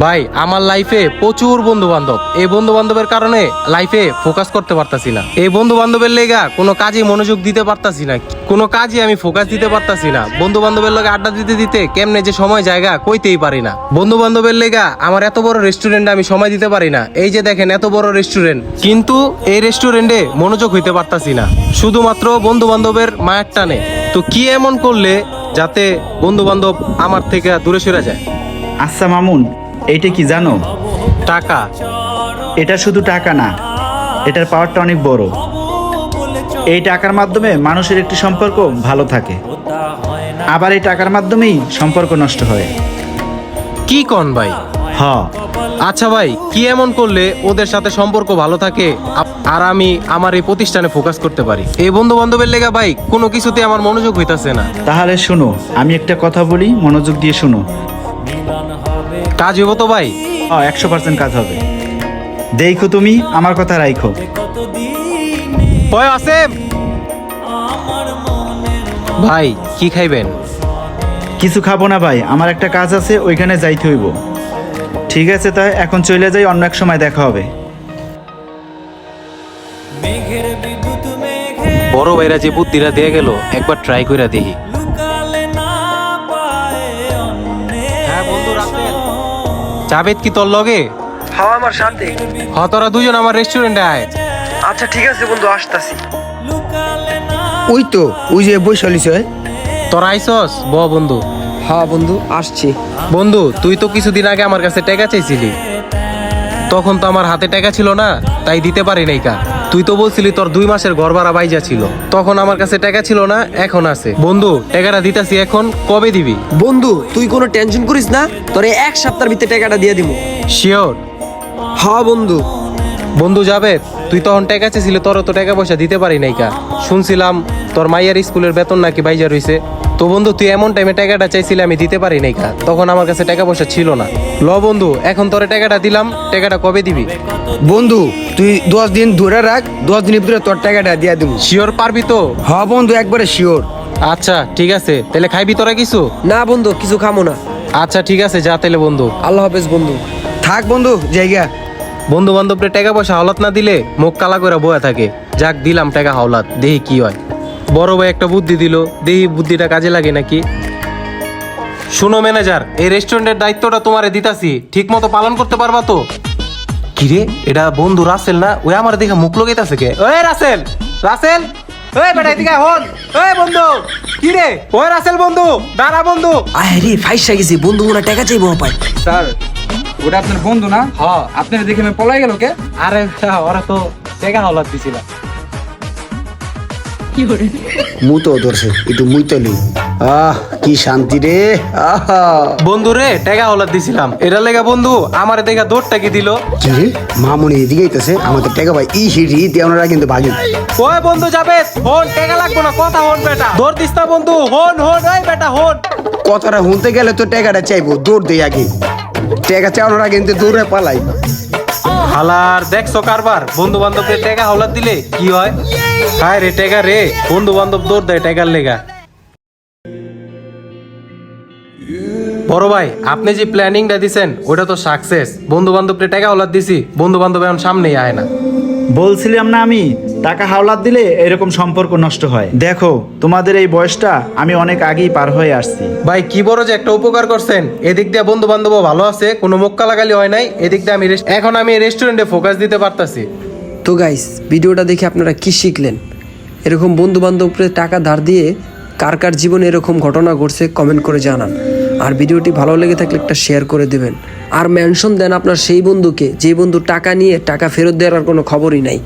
ভাই আমার লাইফে প্রচুর বন্ধু বান্ধব, এই বন্ধু বান্ধবের কারণে লাইফে ফোকাস করতে পারতাছি না। এই বন্ধু বান্ধবের লেগা কোনো কাজে মনোযোগ দিতে পারতাছি না, কোনো কাজে আমি ফোকাস দিতে পারতাছি না। বন্ধু বান্ধবের লগে আড্ডা দিতে দিতে কেমনে যে সময় জায়গা কইতেই পারি না। বন্ধু বান্ধবের লেগা আমার এত বড় রেস্টুরেন্টে আমি সময় দিতে পারি না। এই যে দেখেন এত বড় রেস্টুরেন্ট, কিন্তু এই রেস্টুরেন্টে মনোযোগ হইতে পারতাছি না, শুধুমাত্র বন্ধু বান্ধবের মায়ের টানে। তো কি এমন করলে যাতে বন্ধু বান্ধব আমার থেকে দূরে সরে যায়? আচ্ছা মামুন, এইটা কি জানো? টাকা। এটা শুধু টাকা না, এটার পাওয়ারটা অনেক বড়। এই টাকার মাধ্যমে মানুষের একটি সম্পর্ক ভালো থাকে, আবার এই টাকার মাধ্যমেই সম্পর্ক নষ্ট হয়। কি কন ভাই? হ, আচ্ছা ভাই, কি এমন করলে ওদের সাথে সম্পর্ক ভালো থাকে আর আমি আমার এই প্রতিষ্ঠানে ফোকাস করতে পারি? এই বন্ধু বান্ধবের লেগা ভাই কোনো কিছুতে আমার মনোযোগ হইতাছে না। তাহলে শোনো, আমি একটা কথা বলি, মনোযোগ দিয়ে শোনো। কাজ হইব তো ভাই? 100% কাজ হবে। দেখো, তুমি আমার কথা রাখো। ওই আসেম ভাই, কি খাইবেন? কিছু খাবো না ভাই, আমার একটা কাজ আছে, ওইখানে যাইতে হইব। ঠিক আছে, তাই এখন চলে যাই, অন্য এক সময় দেখা হবে। বড় ভাইরা যে বুদ্ধিরা দিয়ে গেল, একবার ট্রাই কইরা দেখি। হ্যাঁ বন্ধু রাসেল, জাবেদ কি তোর লগে? হ্যাঁ আমার সাথে। তোরা দুজন আমার রেস্টুরেন্টে আয়। আচ্ছা ঠিক আছে বন্ধু, আসতাছি। ওই তো ওই যে বৈশালিস হয়। তোরা আইসস? বন্ধু। হ্যাঁ বন্ধু আসছি। বন্ধু, তুই তো কিছুদিন আগে আমার কাছে টাকা চাইছিলি, তখন তো আমার হাতে টাকা ছিল না, তাই দিতে পারি নাই কা। তুই তো বলছিলি তোর 2 মাসের ঘর ভাড়া বাইজা ছিল, তখন আমার কাছে টাকা ছিল না, এখন আছে। বন্ধু, টাকাটা দিতাছি, এখন কবে দিবি? বন্ধু তুই কোনো টেনশন করিস না, তোরে 1 সপ্তাহের ভিতরে টাকাটা দিয়ে দিব। শিওর? হ্যাঁ বন্ধু। বন্ধু যাবে, তুই তখন টাকা চাইছিলি, তোর তো টাকা পয়সা দিতে পারি নাই কা। শুনছিলাম তোর মাইয়ার স্কুলের বেতন নাকি বাইজা রইছে। তো বন্ধু, তুই এমন টাইমে টাকাটা চাইছিলি, আমি দিতে পারি নাই কা, তখন আমার কাছে টাকা পয়সা ছিল না। বন্ধু, এখন তোরে টাকাটা দিলাম, টাকাটা কবে দিবি? বন্ধু তুই 10 দিন ধরে রাখ, 10 দিনের ভিতরে তোর টাকাটা দিয়ে দিব। শিওর পারবি তো? হ্যাঁ বন্ধু, একবারে শিওর। আচ্ছা ঠিক আছে, তাহলে খাইবি তোরা কিছু? না বন্ধু, কিছু খামো না। আচ্ছা ঠিক আছে, যা তাহলে বন্ধু। আল্লাহ হাফেজ বন্ধু। থাক বন্ধু, জায়গা। বন্ধু বান্ধবরে টাকা পয়সা হাওলাত না দিলে মুখ কালা করে বয়া থাকে। যাক, দিলাম টাকা হাওলাত, দেখি কি হয়। বড় ভাই একটা বুদ্ধি দিল, দেখি বুদ্ধিটা কাজে লাগে নাকি। শুনো ম্যানেজার, এই রেস্টুরেন্টের দায়িত্বটা তোমারে দিতাছি, ঠিক মতো পালন করতে পারবা তো? কিরে, এটা বন্ধু রাসেল না? ওই আমার দেখে মুখ লগাইতাছে কে? ওই রাসেল, রাসেল, ওই বেটা এদিকে হন। ওই বন্ধু, কিরে? ওই রাসেল বন্ধু, দাঁড়া বন্ধু। আরে ফাইসা গেছি, বন্ধু ওরা টাকা চাইবো পাই। স্যার, ওটা আপনার বন্ধু না? হ্যাঁ। আপনার দেখে আমি পলাই গেল কে? আরে ওরা তো টাকা হাওলাত দিছিল। মু তো ধরছে একটু মুই তো লি। কি শান্তি রে। বন্ধু রে, টাকা হাওলাত দিছিলাম, এটা লেগা বন্ধু আমার দেখা দৌড়টা কি দিল। কি রে, মামুনি এদিকে আইতাছে, আমাদের টাকা ভাই ই হিড়ি দেওয়ারা কিন্তু ভাগি। ওই বন্ধু যাবে, হন, টাকা লাগবো না, কথা হন বেটা, দৌড় দিস না বন্ধু, হন হন, ওই বেটা হন। কথাটা শুনতে গেলে তো টাকাটা চাইবো, দৌড় দেই আগে। টাকা চাওয়ার আগে কিন্তু দৌড়ে পালাই। হালার দেখছো কারবার, বন্ধু বান্ধবদের টাকা হাওলাত দিলে কি হয়? হায় রে টাকা রে, বন্ধু বান্ধব দৌড় দেয় টাকার লেগা। বড় ভাই, আপনি যে প্ল্যানিংটা দিছেন ওটা তো সাকসেস। বন্ধু বান্ধবদের টাকা হাওলাত দিছি, বন্ধু বান্ধব এখন সামনেই আয় না। বলছিলাম না আমি, টাকা হাওলাত দিলে এরকম সম্পর্ক নষ্ট হয়। দেখো, তোমাদের এই বয়সটা আমি অনেক আগেই পার হয়ে আসছি। ভাই কি বড় যে একটা উপকার করছেন, এদিক দিয়ে বন্ধু বান্ধব ভালো আছে, কোনো মুখ কালাগালি হয় নাই, এদিক দিয়ে এখন আমি রেস্টুরেন্টে ফোকাস দিতে পারতাছি। তো গাইস, ভিডিওটা দেখে আপনারা কি শিখলেন? এরকম বন্ধু বান্ধবকে টাকা ধার দিয়ে কার কার জীবনে এরকম ঘটনা ঘটছে কমেন্ট করে জানান। আর ভিডিওটি ভালো লেগে থাকলে একটা শেয়ার করে দেবেন, আর মেনশন দেন আপনার সেই বন্ধুকে যে বন্ধু টাকা নিয়ে টাকা ফেরত দেওয়ার কোনো খবরই নাই।